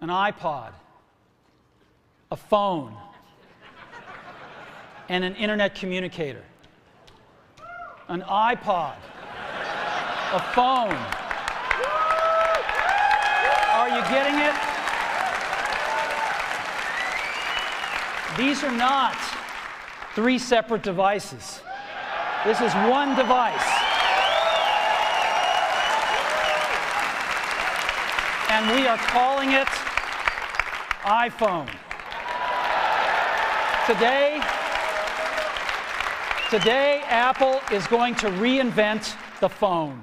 an iPod, a phone, and an internet communicator. An iPod, a phone. Are you getting it? These are not three separate devices. This is one device. And we are calling it iPhone. Today, Apple is going to reinvent the phone.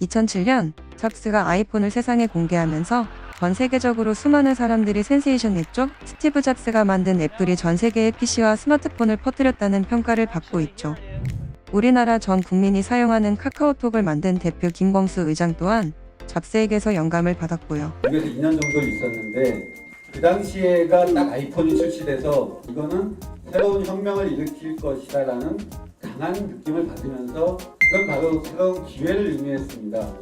2007년 잡스가 아이폰을 세상에 공개하면서 전 세계적으로 수많은 사람들이 센세이션했죠. 스티브 잡스가 만든 애플이 전 세계의 PC와 스마트폰을 퍼뜨렸다는 평가를 받고 있죠. 우리나라 전 국민이 사용하는 카카오톡을 만든 대표 김범수 의장 또한 잡스에게서 영감을 받았고요. 미국에서 2년 정도 있었는데 그 당시에가 딱 아이폰이 출시돼서 이거는 새로운 혁명을 일으킬 것이다 라는 강한 느낌을 받으면서 그건 바로 새로운 기회를 의미했습니다.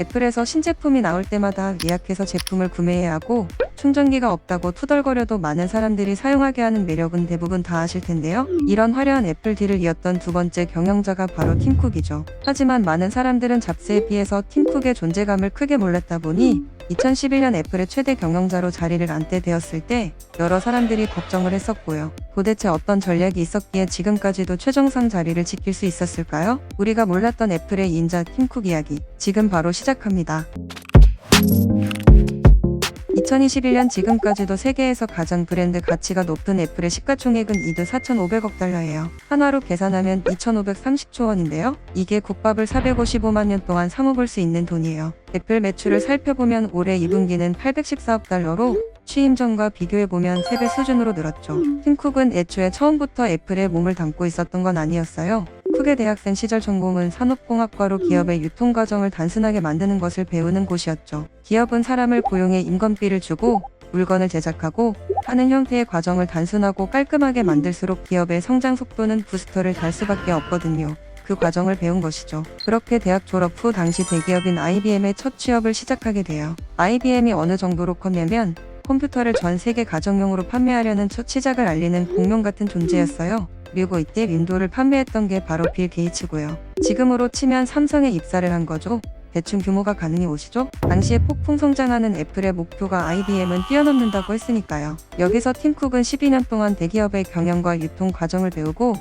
애플에서 신제품이 나올 때마다 예약해서 제품을 구매해야 하고 충전기가 없다고 투덜거려도 많은 사람들이 사용하게 하는 매력은 대부분 다 아실 텐데요. 이런 화려한 애플 딜을 이었던 두 번째 경영자가 바로 팀 쿡이죠. 하지만 많은 사람들은 잡스에 비해서 팀 쿡의 존재감을 크게 몰랐다 보니 2011년 애플의 최대 경영자로 자리를 앉게 되었을 때 여러 사람들이 걱정을 했었고요. 도대체 어떤 전략이 있었기에 지금까지도 최정상 자리를 지킬 수 있었을까요? 우리가 몰랐던 애플의 인자 팀 쿡 이야기 지금 바로 시작합니다. 2021년 지금까지도 세계에서 가장 브랜드 가치가 높은 애플의 시가총액은 2조 4,500억 달러예요. 한화로 계산하면 2,530조 원인데요. 이게 국밥을 455만 년 동안 사 먹을 수 있는 돈이에요. 애플 매출을 살펴보면 올해 2분기는 814억 달러로 취임 전과 비교해보면 3배 수준으로 늘었죠. 팀 쿡은 애초에 처음부터 애플에 몸을 담고 있었던 건 아니었어요. 쿡의 대학생 시절 전공은 산업공학과로 기업의 유통과정을 단순하게 만드는 것을 배우는 곳이었죠. 기업은 사람을 고용해 인건비를 주고 물건을 제작하고 하는 형태의 과정을 단순하고 깔끔하게 만들수록 기업의 성장 속도는 부스터를 달 수밖에 없거든요. 그 과정을 배운 것이죠. 그렇게 대학 졸업 후 당시 대기업인 IBM의 첫 취업을 시작하게 돼요. IBM이 어느 정도로 컸냐면 컴퓨터를 전 세계 가정용으로 판매하려는 첫 시작을 알리는 공룡 같은 존재였어요. 그리고 이때 윈도우를 판매했던 게 바로 빌 게이츠고요. 지금으로 치면 삼성에 입사를 한 거죠. 대충 규모가 가능해 오시죠? 당시에 폭풍 성장하는 애플의 목표가 IBM은 뛰어넘는다고 했으니까요. 여기서 팀 쿡은 12년 동안 대기업의 경영과 유통 과정을 배우고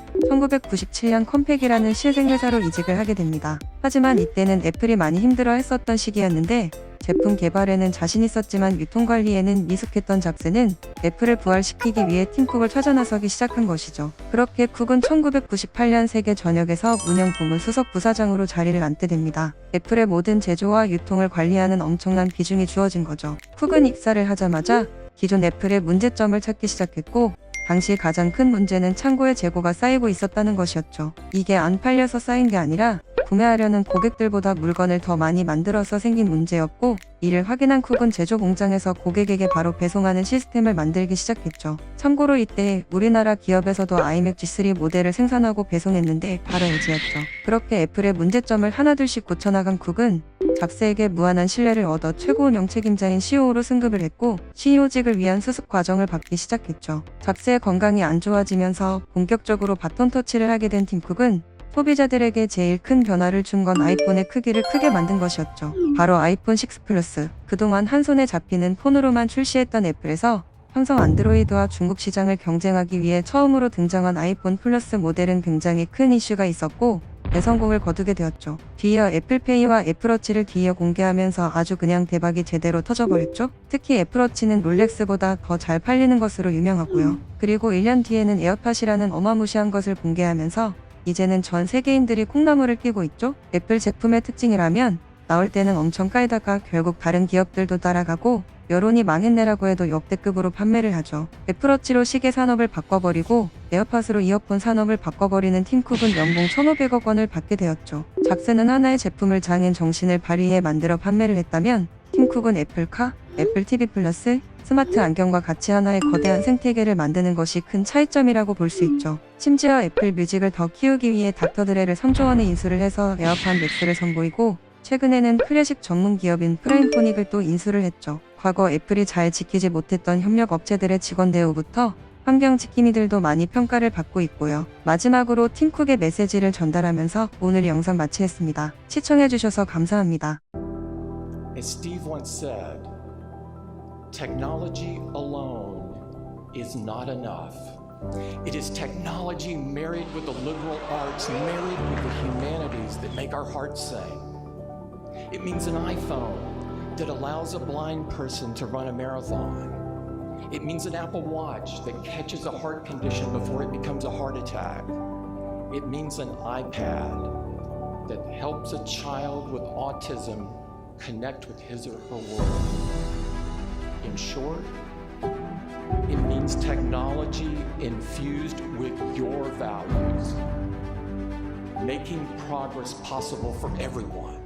1997년 컴팩이라는 실생회사로 이직을 하게 됩니다. 하지만 이때는 애플이 많이 힘들어 했었던 시기였는데 제품 개발에는 자신 있었지만 유통 관리에는 미숙했던 잡스는 애플을 부활시키기 위해 팀 쿡을 찾아 나서기 시작한 것이죠. 그렇게 쿡은 1998년 세계 전역에서 운영 부문 수석 부사장으로 자리를 앉게 됩니다. 애플의 모든 제조와 유통을 관리하는 엄청난 비중이 주어진 거죠. 쿡은 입사를 하자마자 기존 애플의 문제점을 찾기 시작했고 당시 가장 큰 문제는 창고에 재고가 쌓이고 있었다는 것이었죠. 이게 안 팔려서 쌓인 게 아니라 구매하려는 고객들보다 물건을 더 많이 만들어서 생긴 문제였고 이를 확인한 쿡은 제조 공장에서 고객에게 바로 배송하는 시스템을 만들기 시작했죠. 참고로 이때 우리나라 기업에서도 아이맥 G3 모델을 생산하고 배송했는데 바로 LG였죠. 그렇게 애플의 문제점을 하나둘씩 고쳐나간 쿡은 잡스에게 무한한 신뢰를 얻어 최고 운영 책임자인 CEO로 승급을 했고 CEO직을 위한 수습 과정을 받기 시작했죠. 잡스의 건강이 안 좋아지면서 본격적으로 바톤 터치를 하게 된 팀 쿡은 소비자들에게 제일 큰 변화를 준 건 아이폰의 크기를 크게 만든 것이었죠. 바로 아이폰 6 플러스. 그동안 한 손에 잡히는 폰으로만 출시했던 애플에서 형성 안드로이드와 중국 시장을 경쟁하기 위해 처음으로 등장한 아이폰 플러스 모델은 굉장히 큰 이슈가 있었고 대성공을 거두게 되었죠. 뒤이어 애플페이와 애플워치를 뒤이어 공개하면서 아주 그냥 대박이 제대로 터져버렸죠. 특히 애플워치는 롤렉스보다 더 잘 팔리는 것으로 유명하고요. 그리고 1년 뒤에는 에어팟이라는 어마무시한 것을 공개하면서 이제는 전 세계인들이 콩나물을 끼고 있죠. 애플 제품의 특징이라면 나올 때는 엄청 깔다가 결국 다른 기업들도 따라가고 여론이 망했네라고 해도 역대급으로 판매를 하죠. 애플워치로 시계 산업을 바꿔버리고 에어팟으로 이어폰 산업을 바꿔버리는 팀 쿡은 연봉 1,500억 원을 받게 되었죠. 잡스는 하나의 제품을 장인 정신을 발휘해 만들어 판매를 했다면 팀 쿡은 애플카, 애플 TV 플러스, 스마트 안경과 같이 하나의 거대한 생태계를 만드는 것이 큰 차이점이라고 볼 수 있죠. 심지어 애플 뮤직을 더 키우기 위해 닥터 드레를 3조 원에 인수를 해서 에어팟 맥스를 선보이고 최근에는 클래식 전문 기업인 프라임포닉을 또 인수를 했죠. 과거 애플이 잘 지키지 못했던 협력 업체들의 직원 대우부터 환경 지킴이들도 많이 평가를 받고 있고요. 마지막으로 팀쿡의 메시지를 전달하면서 오늘 영상 마치겠습니다. 시청해주셔서 감사합니다. As Steve once said, technology alone is not enough. It is technology married with the liberal arts, married with the humanities that make our hearts sing. It means an iPhone that allows a blind person to run a marathon. It means an Apple Watch that catches a heart condition before it becomes a heart attack. It means an iPad that helps a child with autism connect with his or her world. In short, it means technology infused with your values, making progress possible for everyone.